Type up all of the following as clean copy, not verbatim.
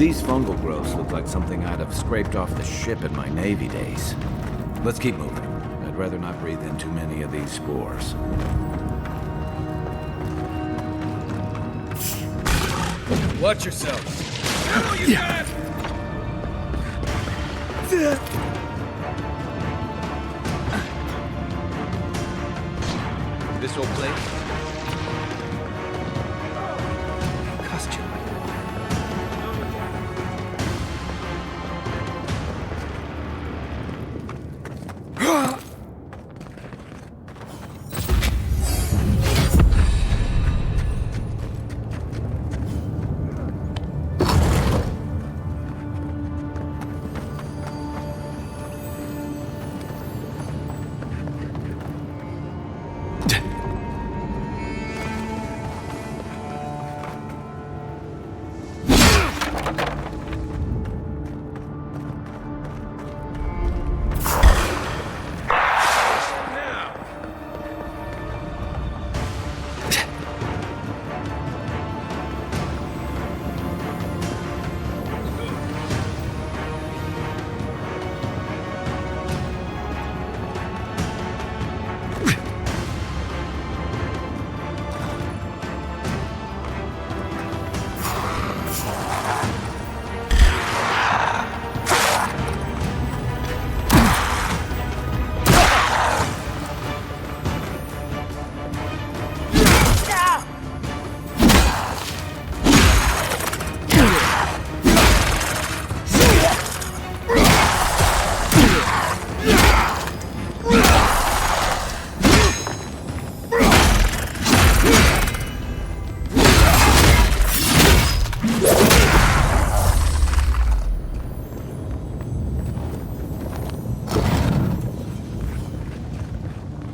These fungal growths look like something I'd have scraped off the ship in my Navy days. Let's keep moving. I'd rather not breathe in too many of these spores. Watch yourselves. Oh, you got this old plate? Costume.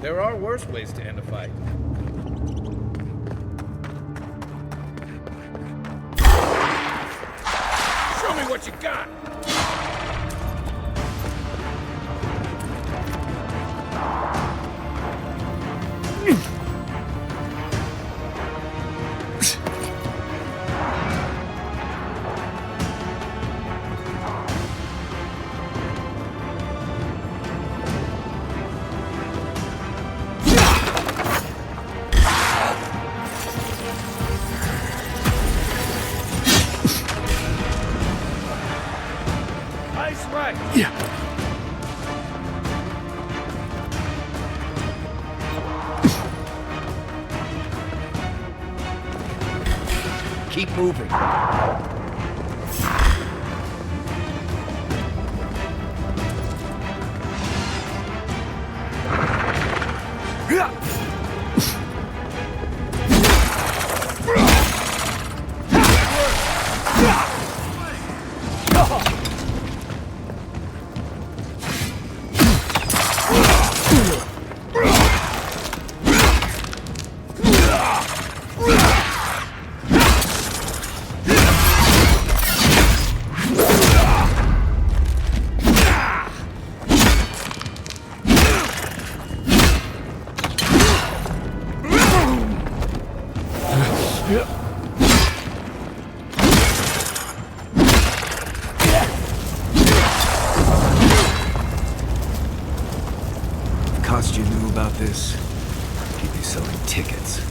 There are worse ways to end a fight. Show me what you got! Right. Yeah. Keep moving. Cost you knew about this? Keep you selling tickets.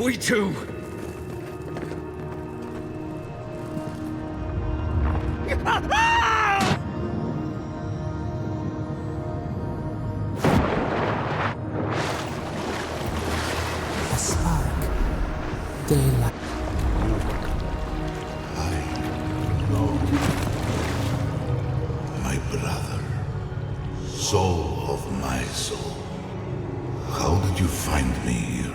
We too. A spark. Daylight. I know my brother, soul of my soul. How did you find me here?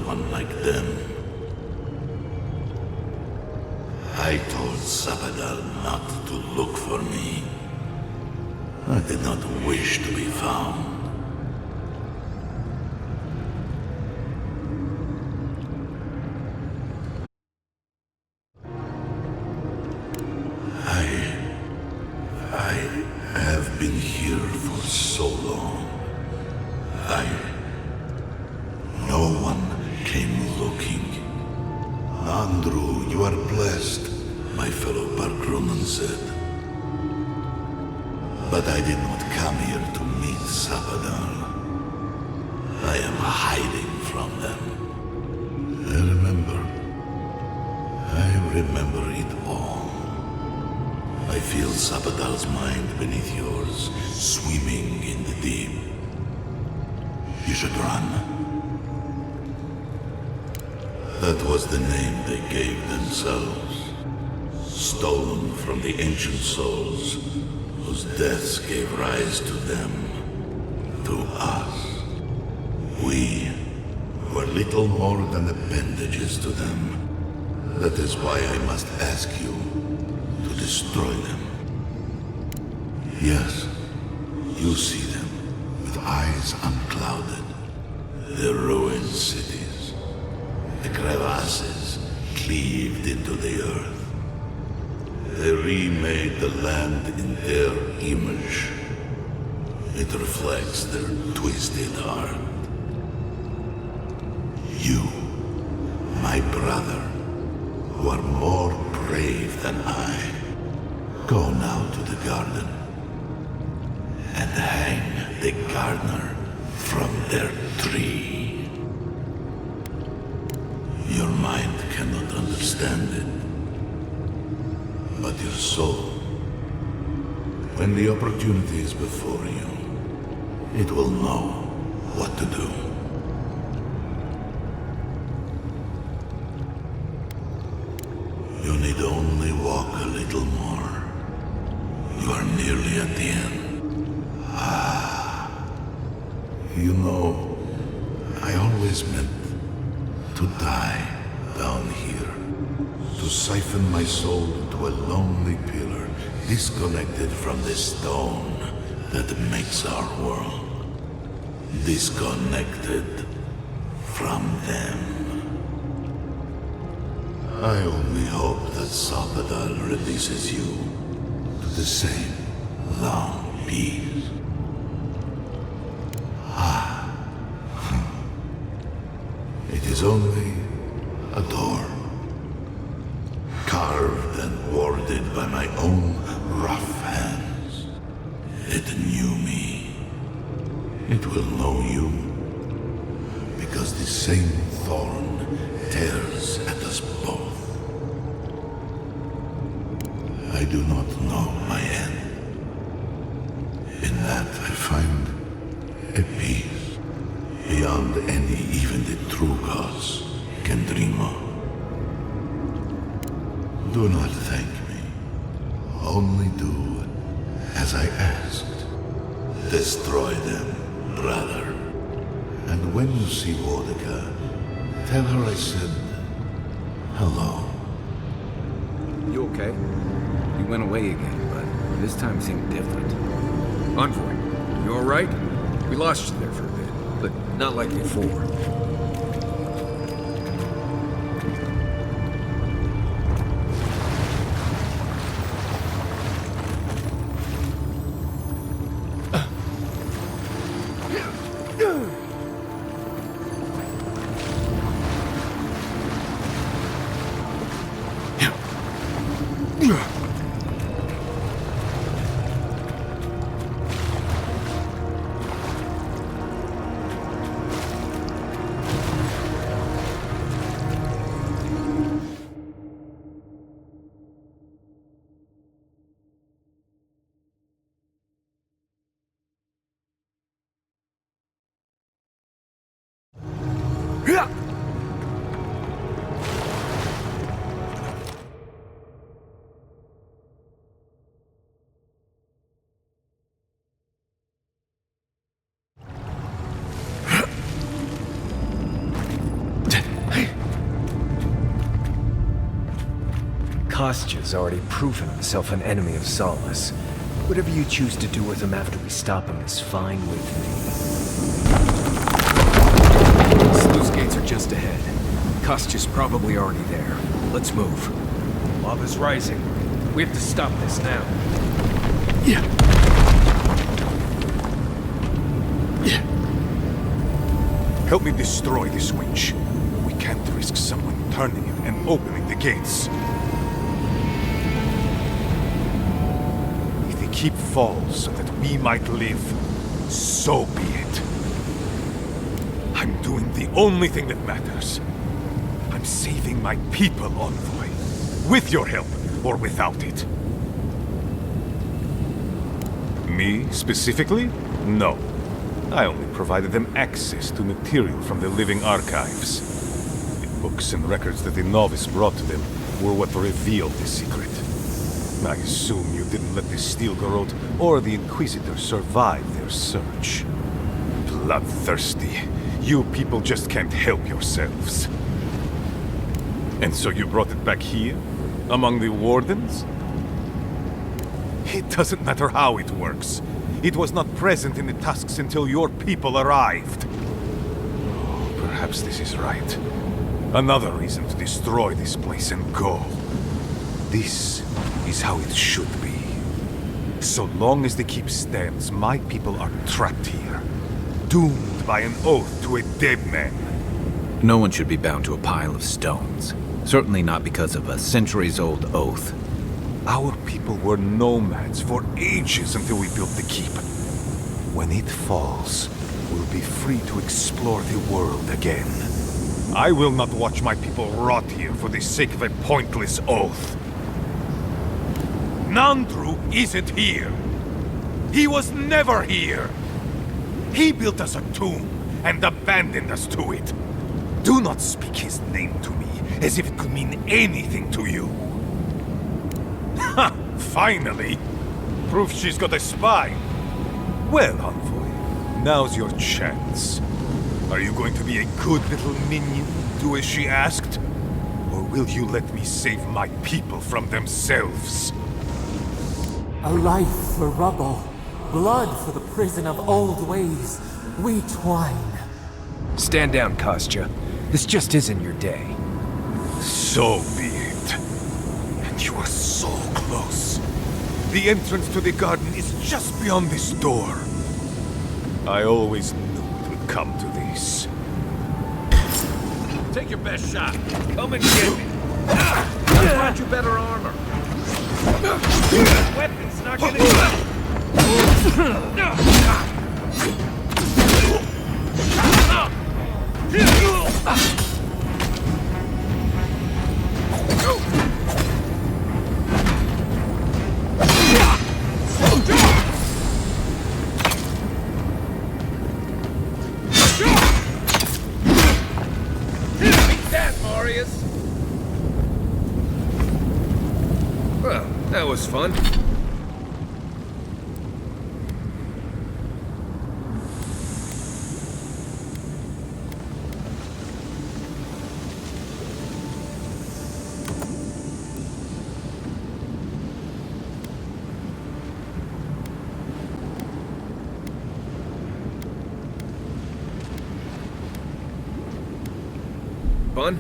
one like them. I told Sabadal not to look for me. I did not wish to be found. I have been here for so long. No one came looking. Andrew, you are blessed, my fellow Barkrunan said. But I did not come here to meet Sabadal. I am hiding from them. I remember it all. I feel Sabadal's mind beneath yours, swimming in the deep. You should run. That was the name they gave themselves, stolen from the ancient souls whose deaths gave rise to them, to us. We were little more than appendages to them. That is why I must ask you to destroy them. Yes, you see them with eyes unclouded. The ruined cities, the crevasses cleaved into the earth. They remade the land in their image. It reflects their twisted heart. You, my brother, who are more brave than I, go now to the garden and hang the gardener from their tree. Your mind cannot understand it, but your soul, when the opportunity is before you, it will know what to do. You need only walk a little more. You are nearly at the end. You know, I always meant to die down here. To siphon my soul into a lonely pillar, disconnected from the stone that makes our world. Disconnected from them. I only hope that Sabadal releases you to the same long peace. It is only a door, carved and warded by my own rough hands. It knew me. It will know you, because the same thorn tears at us both. I do not know my end. In that I find a peace beyond any even the true gods can dream of. Do not thank me. Only do as I asked. Destroy them, brother. And when you see Wodika, tell her I said hello. You okay? You went away again, but this time seemed different. Envoy, you alright? We lost you there for a bit, but not like before. Kostya's already proven himself an enemy of Solace. Whatever you choose to do with him after we stop him is fine with me. Sluice gates are just ahead. Kostya's probably already there. Let's move. Lava's rising. We have to stop this now. Help me destroy this winch. We can't risk someone turning it and opening the gates. If the keep falls so that we might live, so be it. I'm doing the only thing that matters. I'm saving my people, Envoy. With your help, or without it. Me, specifically? No. I only provided them access to material from the living archives. The books and records that the novice brought to them were what revealed the secret. I assume you didn't let the Steel Garrote or the Inquisitor survive their search. Bloodthirsty. You people just can't help yourselves. And so you brought it back here? Among the Wardens? It doesn't matter how it works. It was not present in the tusks until your people arrived. Oh, perhaps this is right. Another reason to destroy this place and go. This is how it should be. So long as the keep stands, my people are trapped here. Doomed by an oath to a dead man. No one should be bound to a pile of stones. Certainly not because of a centuries-old oath. Our people were nomads for ages until we built the keep. When it falls, we'll be free to explore the world again. I will not watch my people rot here for the sake of a pointless oath. Nandru isn't here. He was never here. He built us a tomb and abandoned us to it. Do not speak his name to me as if it could mean anything to you. Ha! Finally! Proof she's got a spy. Well, Envoy, now's your chance. Are you going to be a good little minion, do as she asked? Or will you let me save my people from themselves? A life for rubble, blood for the prison of old ways. We twine. Stand down, Kostya. This just isn't your day. So be it. And you are so close. The entrance to the garden is just beyond this door. I always knew it would come to this. Take your best shot. Come and get me. I brought you better armor. Weapons not gonna Well, that was fun. Fun?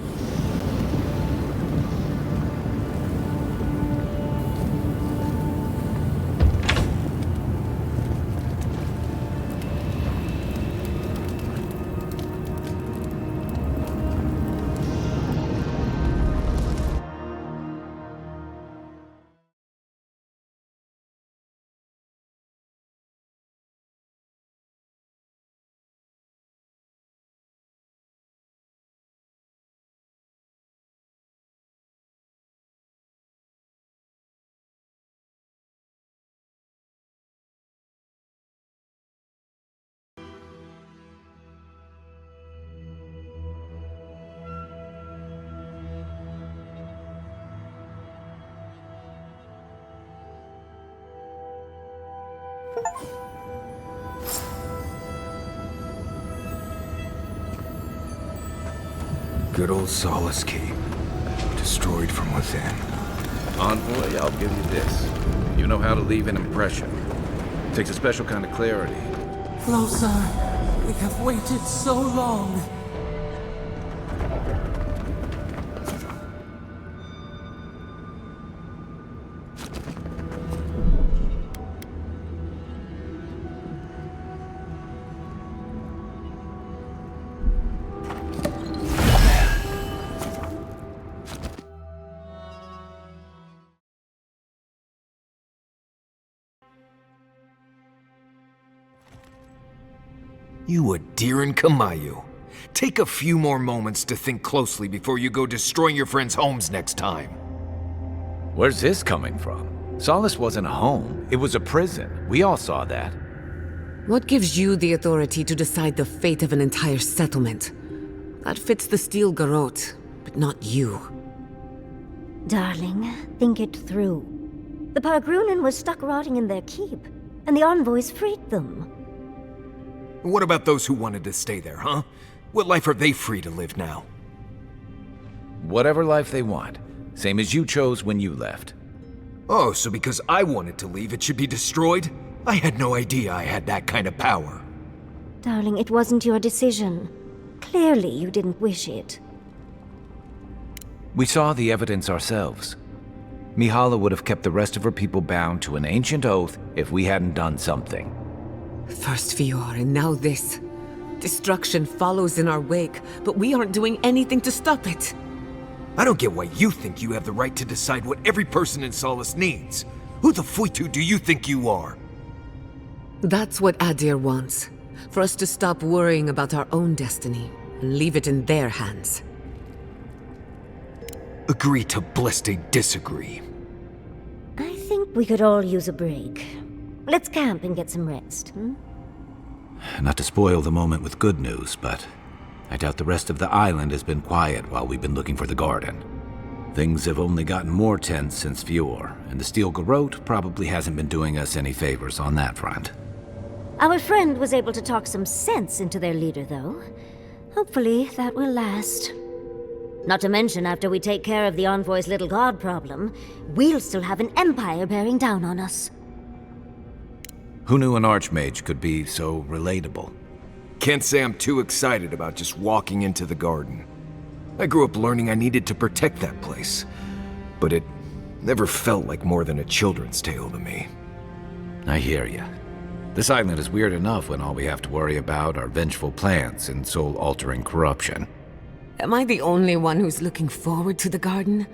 Good old Solace Keep, destroyed from within. Envoy, I'll give you this. You know how to leave an impression. It takes a special kind of clarity. Closer. We have waited so long. You Adiran Kamayu. Take a few more moments to think closely before you go destroying your friends' homes next time. Where's this coming from? Solace wasn't a home. It was a prison. We all saw that. What gives you the authority to decide the fate of an entire settlement? That fits the Steel Garrote, but not you. Darling, think it through. The Pargrunen were stuck rotting in their keep, and the envoys freed them. What about those who wanted to stay there, huh? What life are they free to live now? Whatever life they want. Same as you chose when you left. Oh, so because I wanted to leave, it should be destroyed? I had no idea I had that kind of power. Darling, it wasn't your decision. Clearly you didn't wish it. We saw the evidence ourselves. Mihala would have kept the rest of her people bound to an ancient oath if we hadn't done something. First Fior, and now this. Destruction follows in our wake, but we aren't doing anything to stop it. I don't get why you think you have the right to decide what every person in Solace needs. Who the Fuitu do you think you are? That's what Adir wants. For us to stop worrying about our own destiny, and leave it in their hands. Agree to bliste disagree. I think we could all use a break. Let's camp and get some rest, Not to spoil the moment with good news, but I doubt the rest of the island has been quiet while we've been looking for the garden. Things have only gotten more tense since Fior, and the Steel Garrote probably hasn't been doing us any favors on that front. Our friend was able to talk some sense into their leader, though. Hopefully that will last. Not to mention, after we take care of the Envoy's little god problem, we'll still have an empire bearing down on us. Who knew an archmage could be so relatable? Can't say I'm too excited about just walking into the garden. I grew up learning I needed to protect that place, but it never felt like more than a children's tale to me. I hear ya. This island is weird enough when all we have to worry about are vengeful plans and soul-altering corruption. Am I the only one who's looking forward to the garden?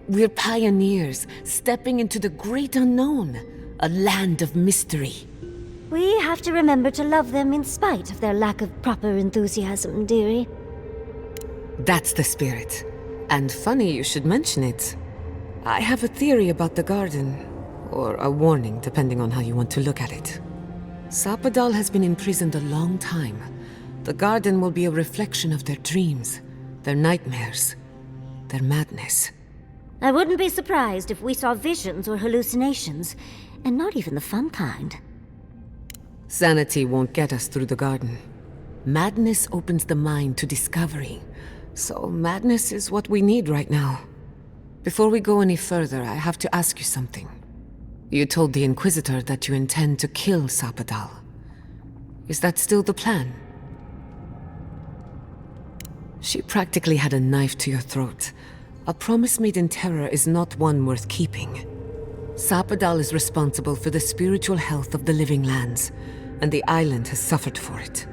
We're pioneers, stepping into the great unknown, a land of mystery. We have to remember to love them in spite of their lack of proper enthusiasm, dearie. That's the spirit. And funny you should mention it. I have a theory about the garden, or a warning, depending on how you want to look at it. Sapadal has been imprisoned a long time. The garden will be a reflection of their dreams, their nightmares, their madness. I wouldn't be surprised if we saw visions or hallucinations, and not even the fun kind. Sanity won't get us through the garden. Madness opens the mind to discovery. So madness is what we need right now. Before we go any further, I have to ask you something. You told the Inquisitor that you intend to kill Sapadal. Is that still the plan? She practically had a knife to your throat. A promise made in terror is not one worth keeping. Sapadal is responsible for the spiritual health of the living lands, and the island has suffered for it.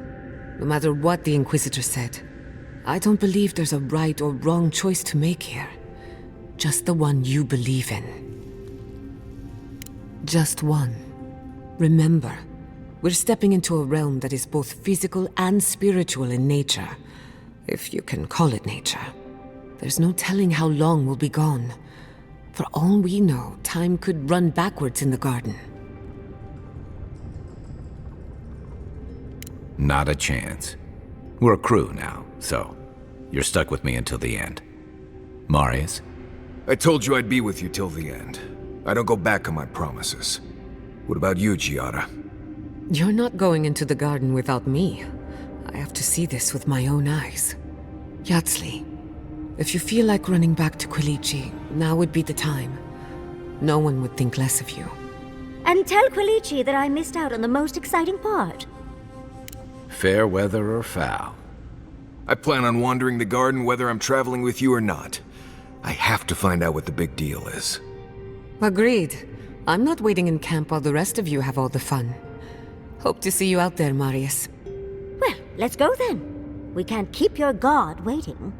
No matter what the Inquisitor said, I don't believe there's a right or wrong choice to make here. Just the one you believe in. Just one. Remember, we're stepping into a realm that is both physical and spiritual in nature, if you can call it nature. There's no telling how long we'll be gone. For all we know, time could run backwards in the garden. Not a chance. We're a crew now, so you're stuck with me until the end. Marius? I told you I'd be with you till the end. I don't go back on my promises. What about you, Giada? You're not going into the garden without me. I have to see this with my own eyes. Yatsli, if you feel like running back to Quilichi, now would be the time. no one would think less of you. And tell Quilici that I missed out on the most exciting part. Fair weather or foul. I plan on wandering the garden whether I'm traveling with you or not. I have to find out what the big deal is. Agreed. I'm not waiting in camp while the rest of you have all the fun. Hope to see you out there, Marius. Well, let's go then. We can't keep your god waiting.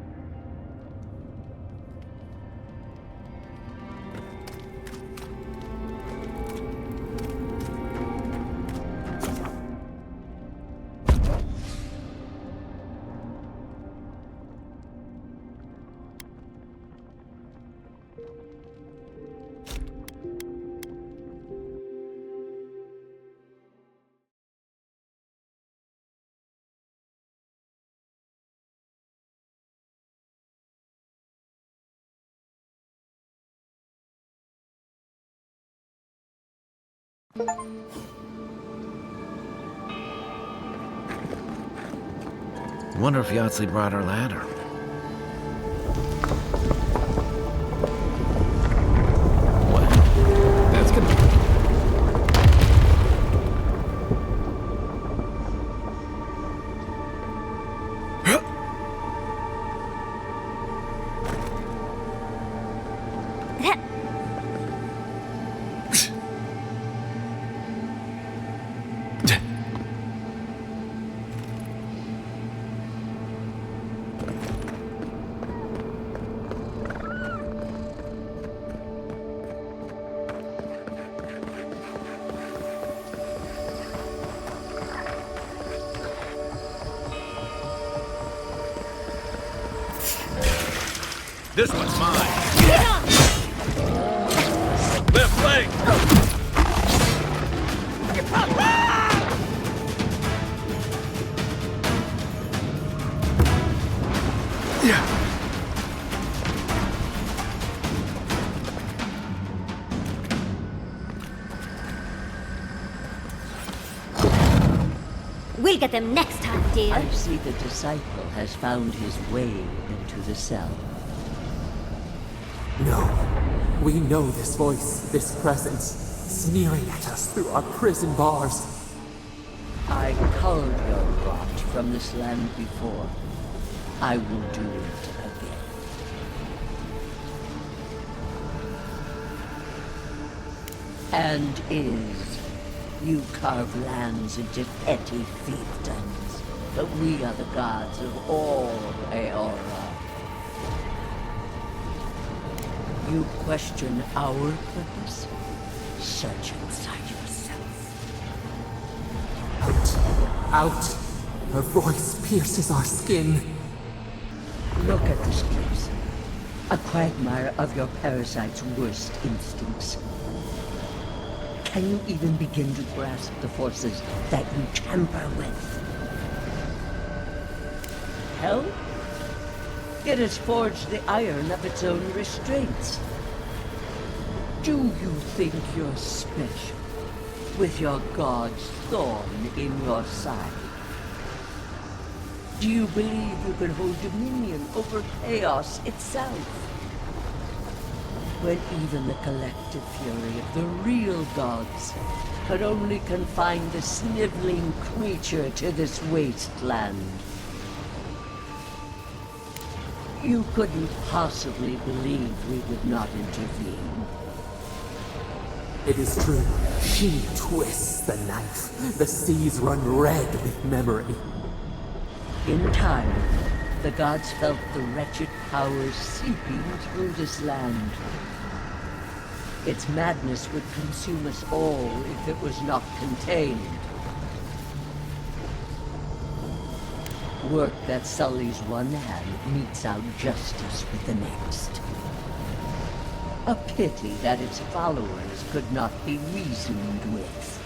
Wonder if Yahtzee brought our ladder. What? That's gonna... This one's mine. Left leg. We'll get them next time, dear. I see the disciple has found his way into the cell. No. We know this voice, this presence, sneering at us through our prison bars. I culled your rot from this land before. I will do it again. And you carve lands into petty fiefdoms, but we are the gods of all Eora. You question our purpose? Search inside yourself. Out! Her voice pierces our skin. Look at this place. A quagmire of your parasite's worst instincts. Can you even begin to grasp the forces that you tamper with? Hell? It has forged the iron of its own restraints. Do you think you're special, with your god's thorn in your side? Do you believe you can hold dominion over chaos itself? When even the collective fury of the real gods could only confine the sniveling creature to this wasteland. You couldn't possibly believe we would not intervene. It is true. She twists the knife. The seas run red with memory. In time, the gods felt the wretched powers seeping through this land. Its madness would consume us all if it was not contained. Work that sullies one hand meets out justice with the next. A pity that its followers could not be reasoned with.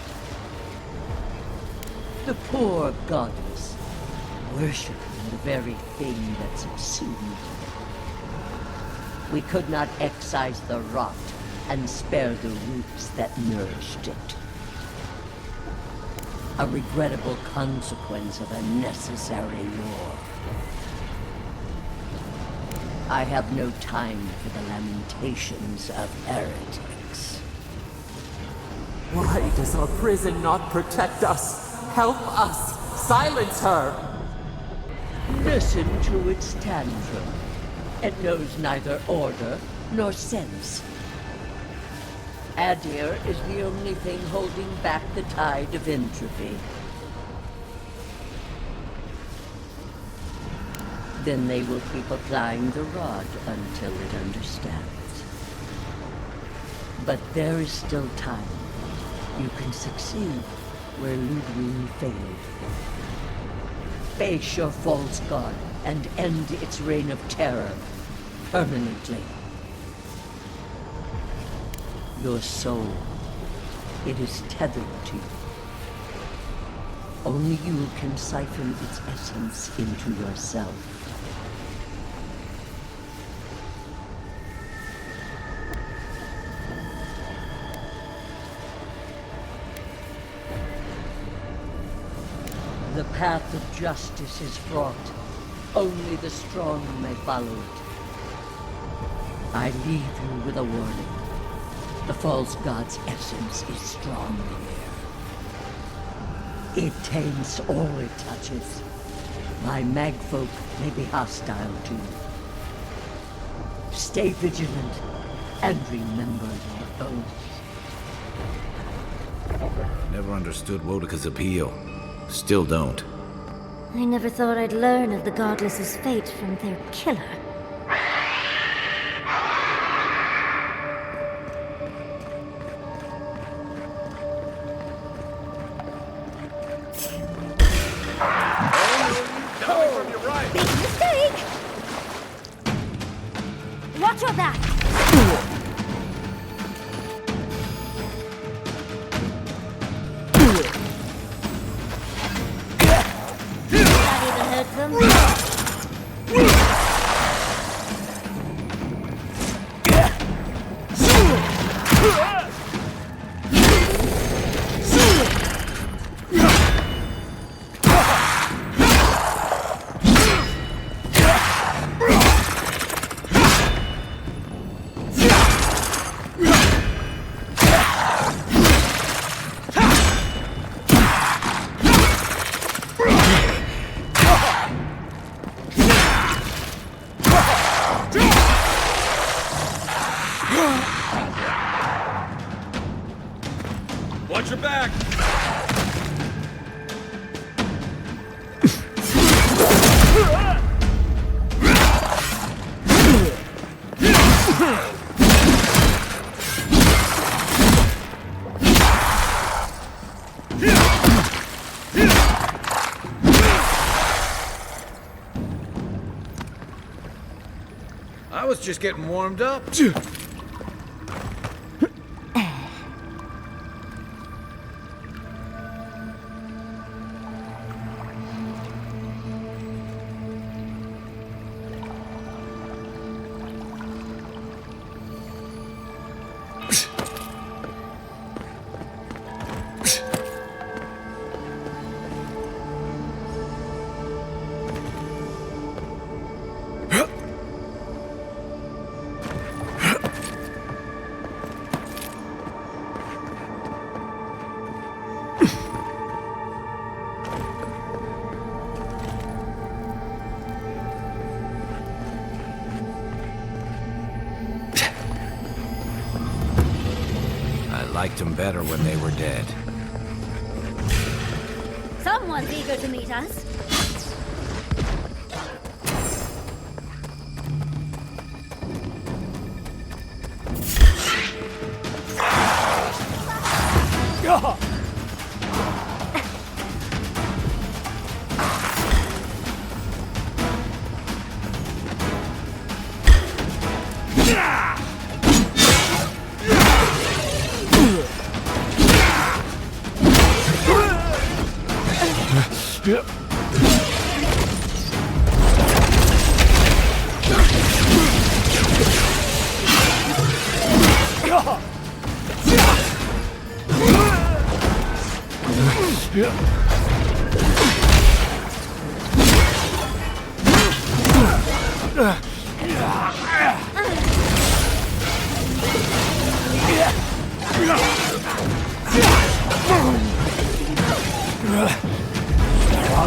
The poor goddess, worshipping the very thing that subsumed her. We could not excise the rot and spare the roots that nourished it. A regrettable consequence of a necessary war. I have no time for the lamentations of heretics. Why does our prison not protect us? Help us! Silence her! Listen to its tantrum. It knows neither order nor sense. Adir is the only thing holding back the tide of entropy. Then they will keep applying the rod until it understands. But there is still time. You can succeed where Ludwig failed. Face your false god and end its reign of terror permanently. Your soul, it is tethered to you. Only you can siphon its essence into yourself. The path of justice is fraught. Only the strong may follow it. I leave you with a warning. The false god's essence is strong here. It taints all it touches. My magfolk may be hostile to you. Stay vigilant and remember your oath. Never understood Wodika's appeal. Still don't. I never thought I'd learn of the Godless's fate from their killer. Big mistake! Watch your back! That even hurt them? Watch your back! I was just getting warmed up. I liked them better when they were dead. Someone's eager to meet us.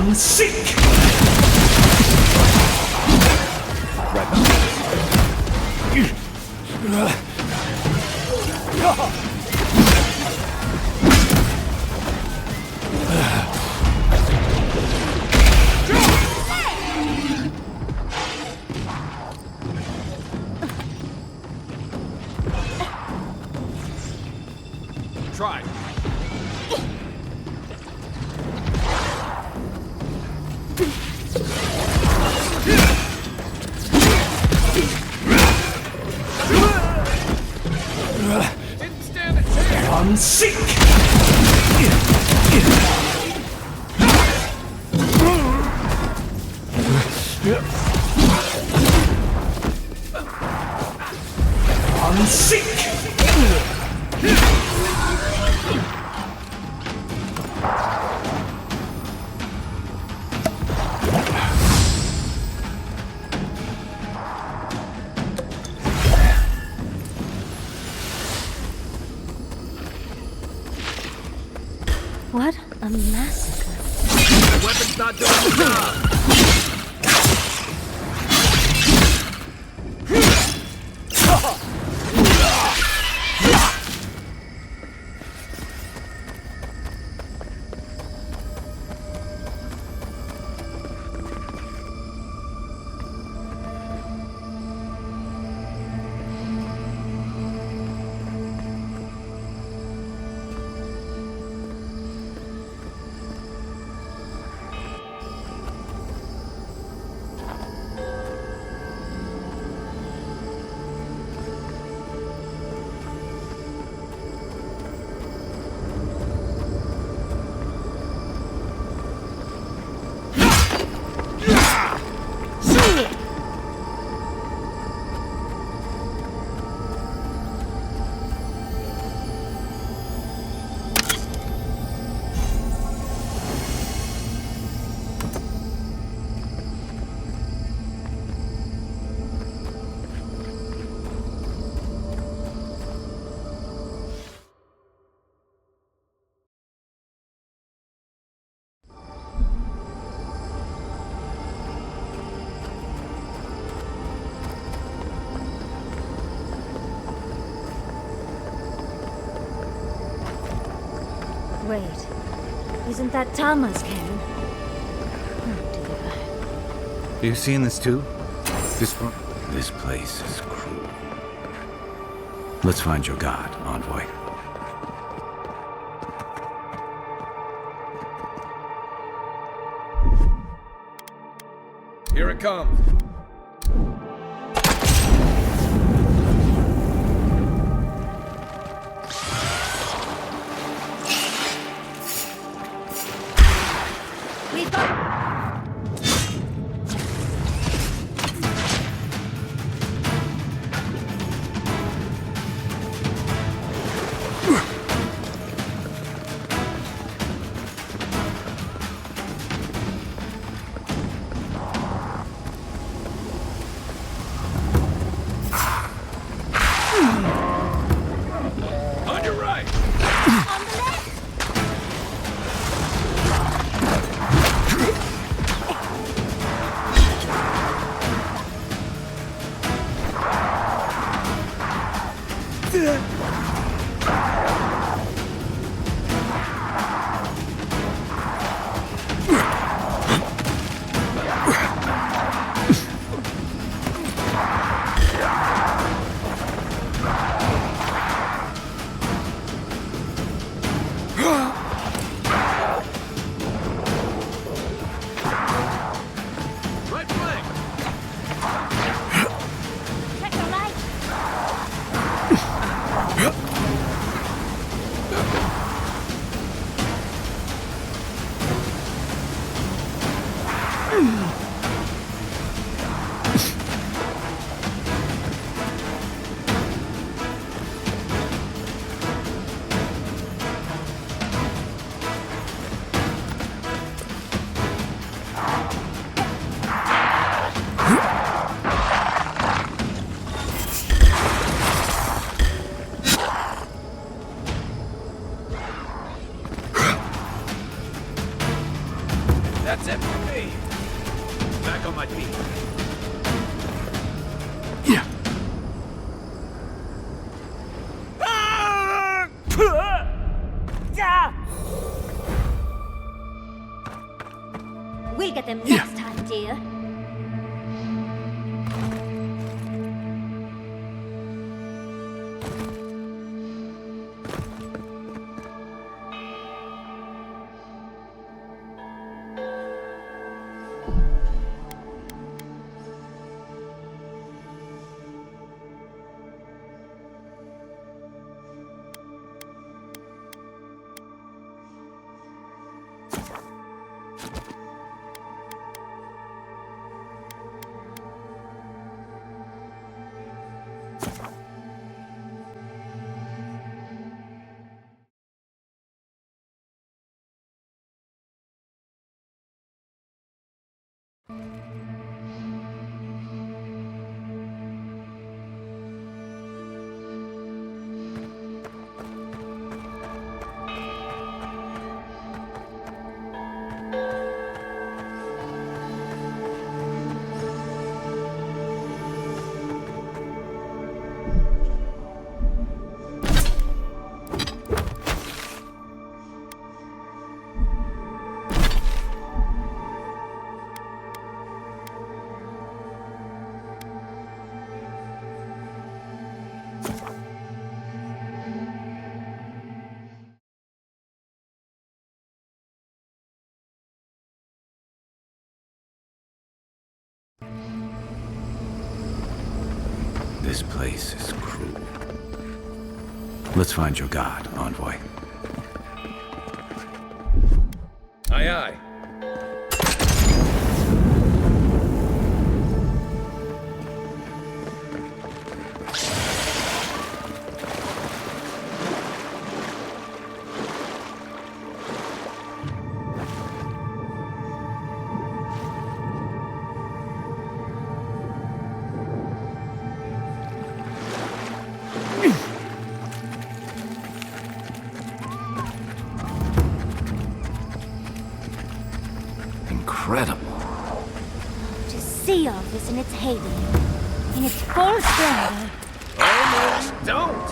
I'm sick! Try. Didn't stand a chance. I'm sick! I'm sick! What a massacre. The weapon's not doing the job. Wait. Isn't that Tama's cannon? Oh dear. You seeing this too? This place is cruel. Let's find your god, Envoy. Here it comes. We've got... On your right. On the left! Right flank. Check the light! We'll get them next time, dear. This place is cruel. Let's find your god, Envoy. Aye, aye. Incredible. To see all this in its heyday, in its full splendor. Almost don't!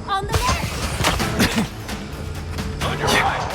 On the left! On your right!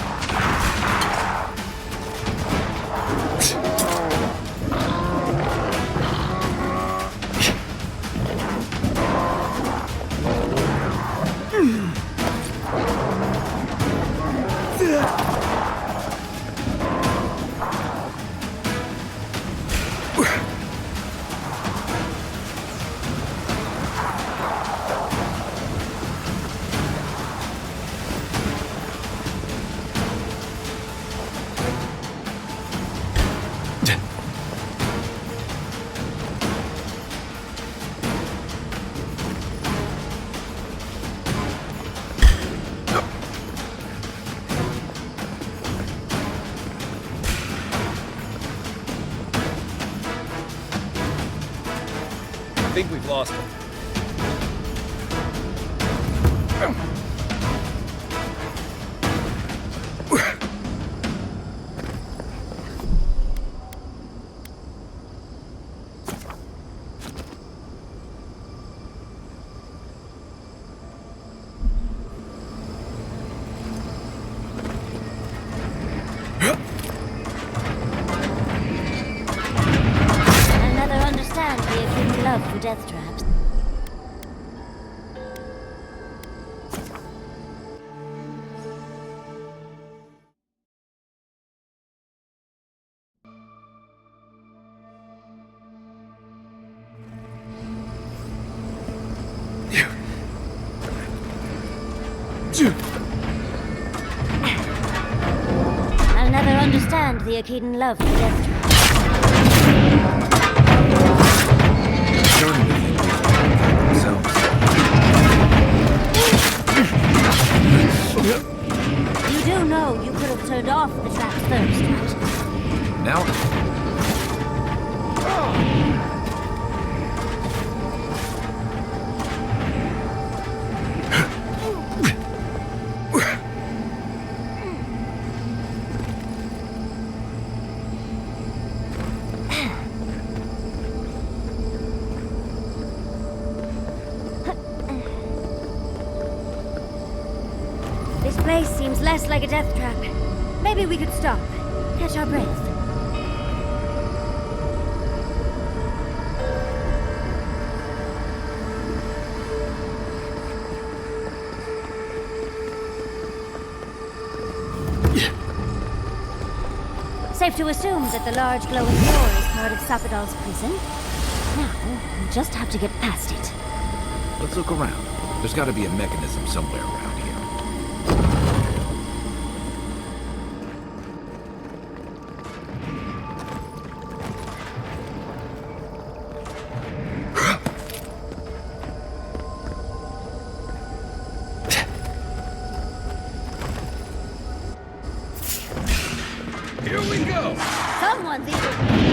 I think we've lost him. For death traps. I'll never understand the Akedan love for death traps. You do know you could have turned off the trap first, right? Now? This place seems less like a death trap. Maybe we could stop, catch our breath. Safe to assume that the large glowing door is part of Sapadal's prison. Now, we just have to get past it. Let's look around. There's got to be a mechanism somewhere around here. Here we go! Someone's eating.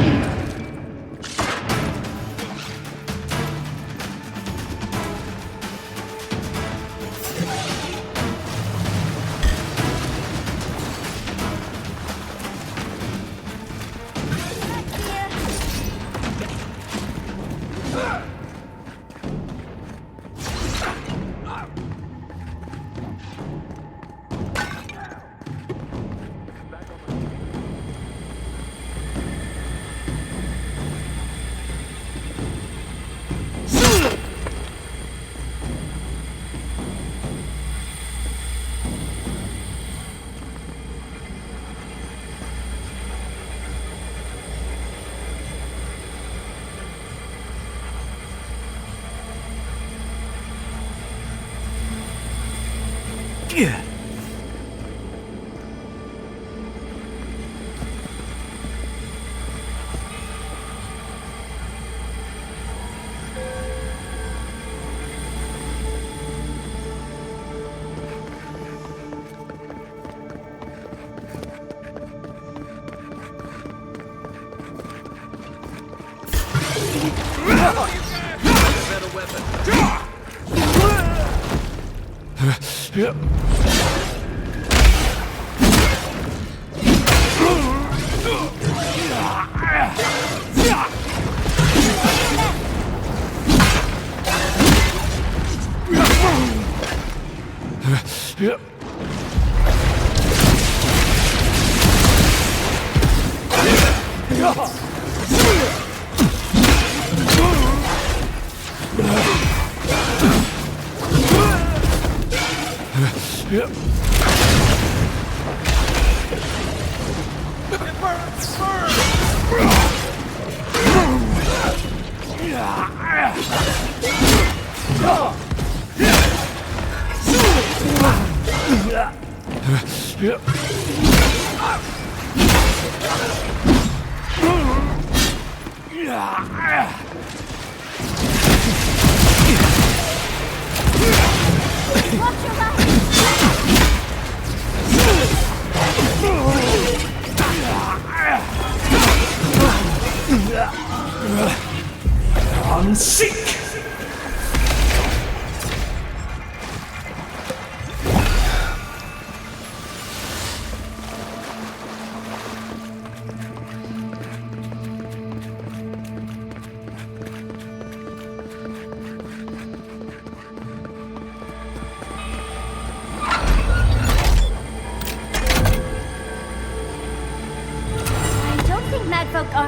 I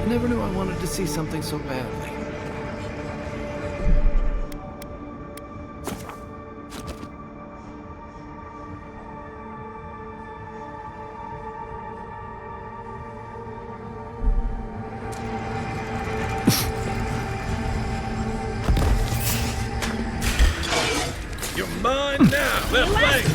never knew I wanted to see something so badly. You're mine now! Left leg!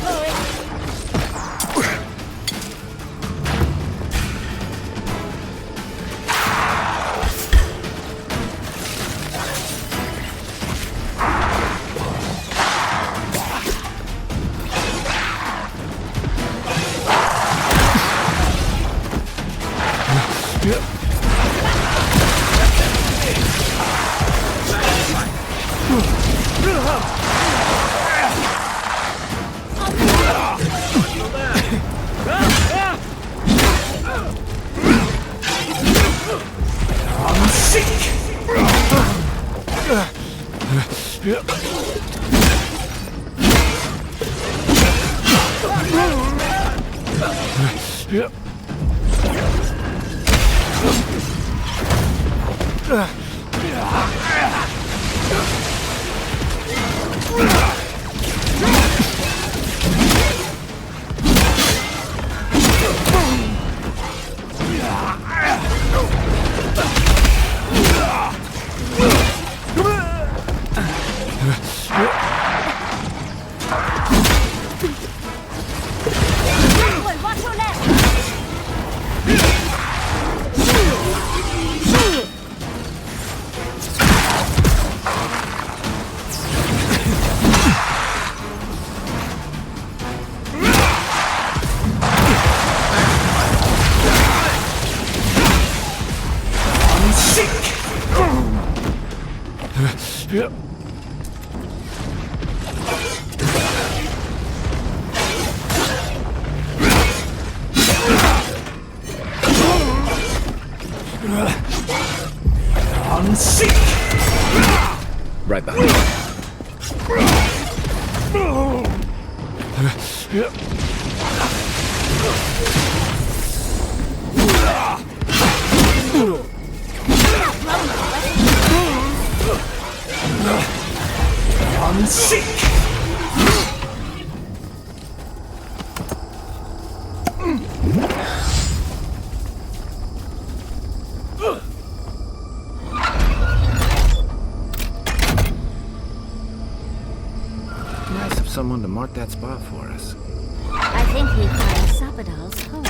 Watch your left! Right behind Nice of someone to mark that spot for us. I think we find Sapadal's home.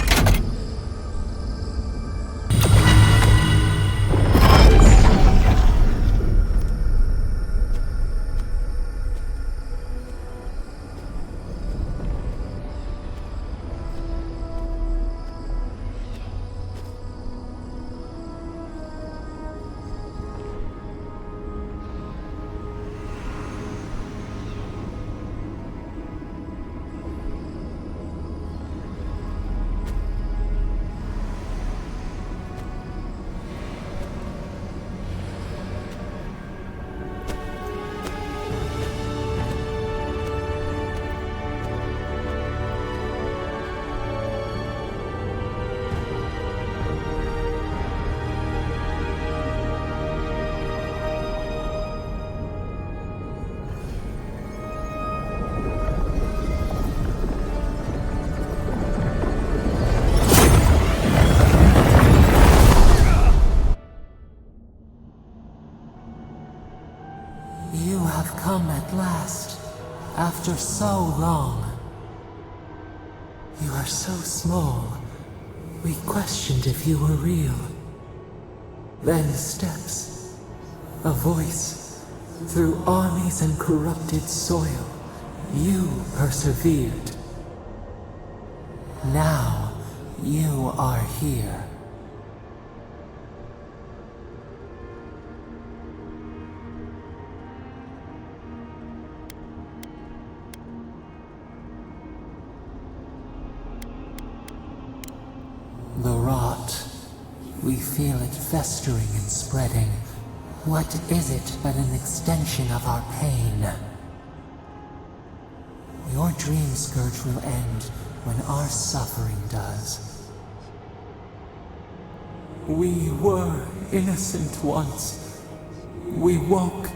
You have come at last, after so long. You are so small. We questioned if you were real. Then steps, a voice. Through armies and corrupted soil, you persevered. Now, you are here. The rot. We feel it festering and spreading. What is it but an extension of our pain? Your dream scourge will end when our suffering does. We were innocent once. We woke,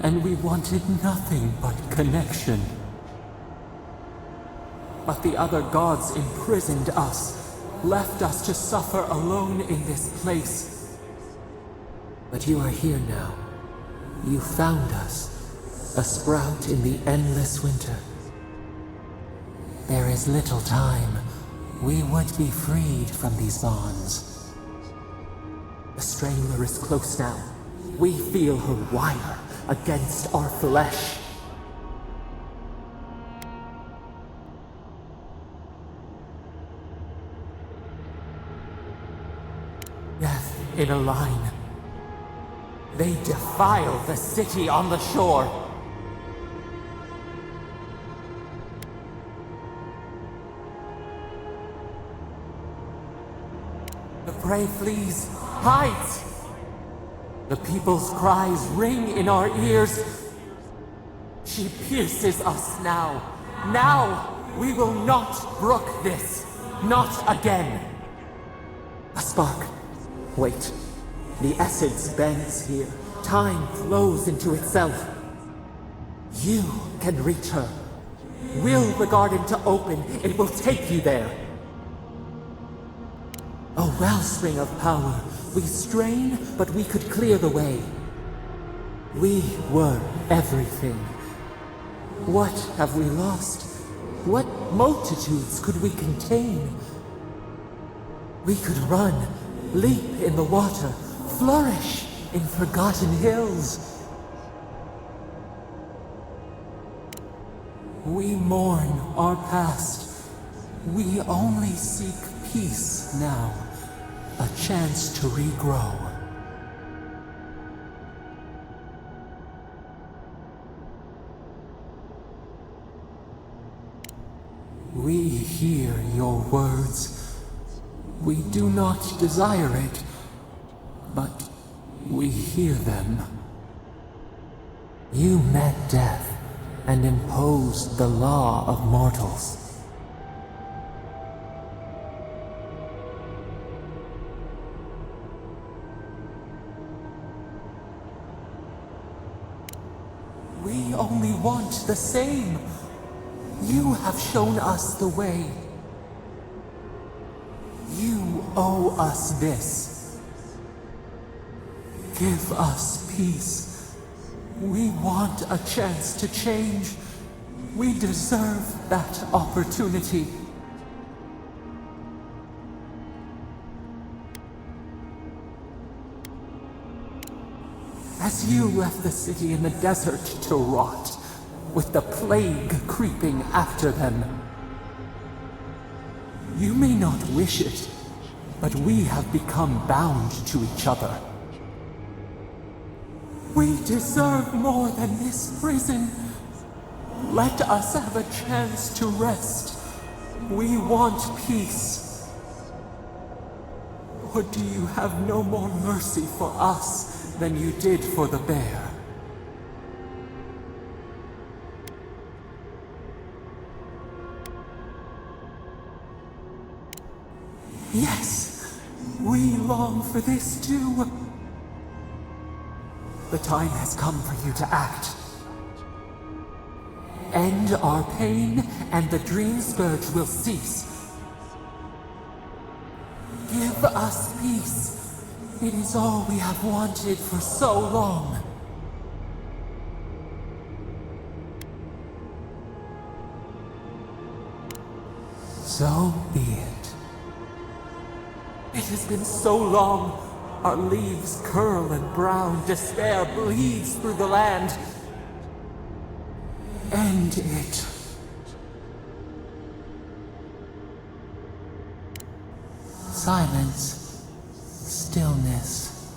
and we wanted nothing but connection. But the other gods imprisoned us, left us to suffer alone in this place. But you are here now. You found us, a sprout in the endless winter. There is little time. We would be freed from these bonds. The Strangler is close now. We feel her wire against our flesh. Death in a line. They defile the city on the shore. The prey flees, hides. The people's cries ring in our ears. She pierces us now. Now, We will not brook this. Not again. A spark. Wait. The essence bends here. Time flows into itself. You can reach her. Will the garden to open, it will take you there. A wellspring of power. We strain, but we could clear the way. We were everything. What have we lost? What multitudes could we contain? We could run, leap in the water, flourish in forgotten hills. We mourn our past. We only seek peace now, a chance to regrow. We hear your words. We do not desire it, but we hear them. You met death and imposed the law of mortals. We only want the same. You have shown us the way. You owe us this. Give us peace. We want a chance to change. We deserve that opportunity. As you left the city in the desert to rot, with the plague creeping after them, you may not wish it, but we have become bound to each other. We deserve more than this prison. Let us have a chance to rest. We want peace. Or do you have no more mercy for us than you did for the bear? Yes, we long for this too. The time has come for you to act. End our pain, and the dream scourge will cease. Give us peace. It is all we have wanted for so long. So be it. It has been so long. Our leaves curl and brown. Despair bleeds through the land. End it. Silence. Stillness.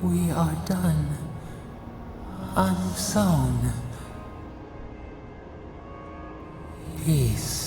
We are done. Unsown. Peace.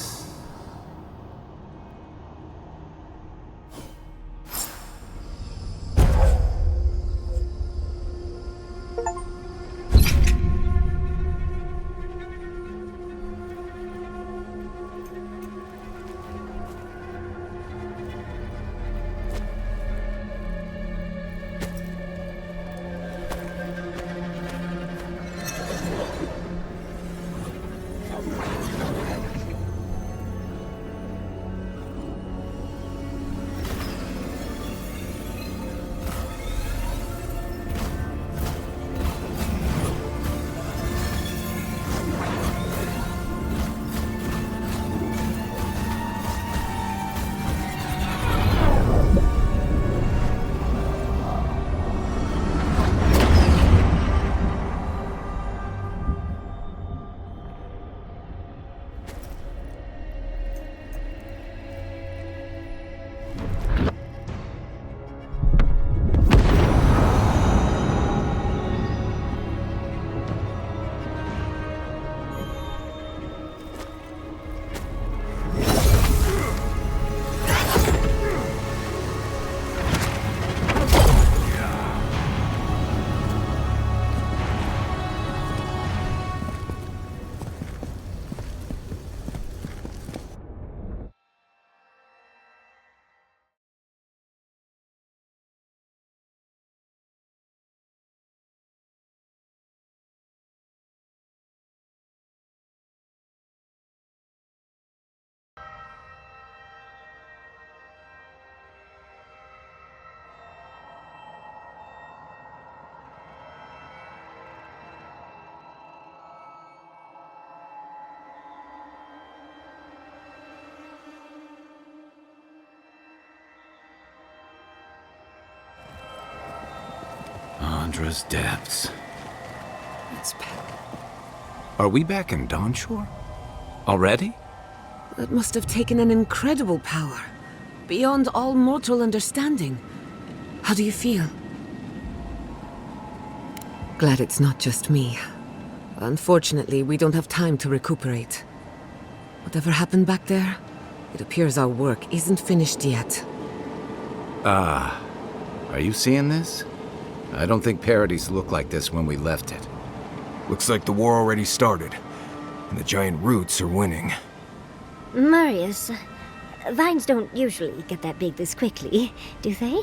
Chandra's depths. It's Are we back in Dawnshore? Already? It must have taken an incredible power, beyond all mortal understanding. How do you feel? Glad it's not just me. Unfortunately, we don't have time to recuperate. Whatever happened back there, it appears our work isn't finished yet. Are you seeing this? I don't think Paradise looked like this when we left it. Looks like the war already started, and the giant roots are winning. Marius, vines don't usually get that big this quickly, do they?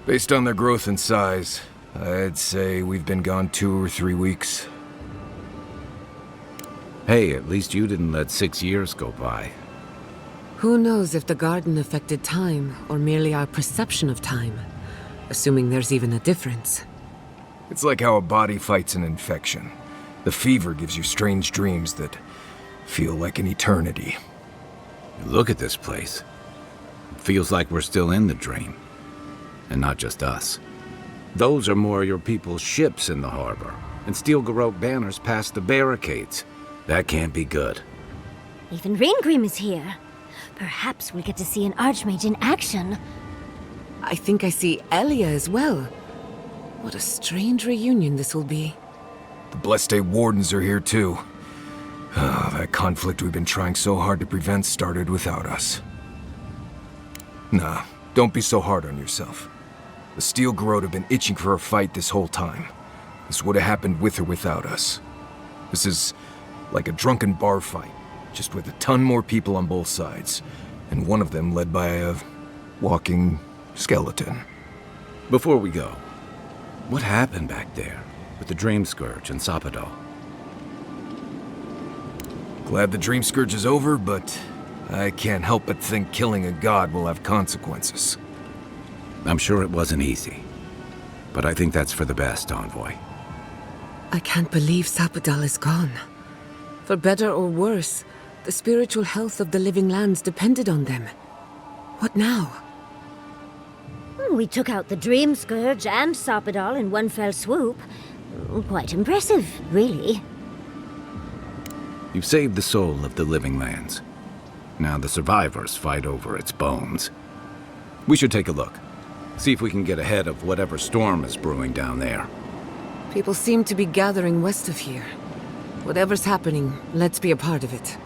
Based on their growth and size, I'd say we've been gone 2 or 3 weeks. Hey, at least you didn't let 6 years go by. Who knows if the garden affected time, or merely our perception of time? Assuming there's even a difference. It's like how a body fights an infection. The fever gives you strange dreams that feel like an eternity. Look at this place. It feels like we're still in the dream. And not just us. Those are more your people's ships in the harbor, and steel Garrote banners past the barricades. That can't be good. Even Rain Cream is here. Perhaps we'll get to see an Archmage in action. I think I see Elia as well. What a strange reunion this will be. The Blessed Wardens are here too. That conflict we've been trying so hard to prevent started without us. Nah, don't be so hard on yourself. The Steel Garrote have been itching for a fight this whole time. This would have happened with or without us. This is like a drunken bar fight, just with a ton more people on both sides, and one of them led by a walking skeleton. Before we go, what happened back there with the Dream Scourge and Sapadal? Glad the Dream Scourge is over, but I can't help but think killing a god will have consequences. I'm sure it wasn't easy, but I think that's for the best, Envoy. I can't believe Sapadal is gone. For better or worse, the spiritual health of the living lands depended on them. What now? We took out the Dream Scourge and Sapadal in one fell swoop. Quite impressive, really. You've saved the soul of the living lands. Now the survivors fight over its bones. We should take a look. See if we can get ahead of whatever storm is brewing down there. People seem to be gathering west of here. Whatever's happening, let's be a part of it.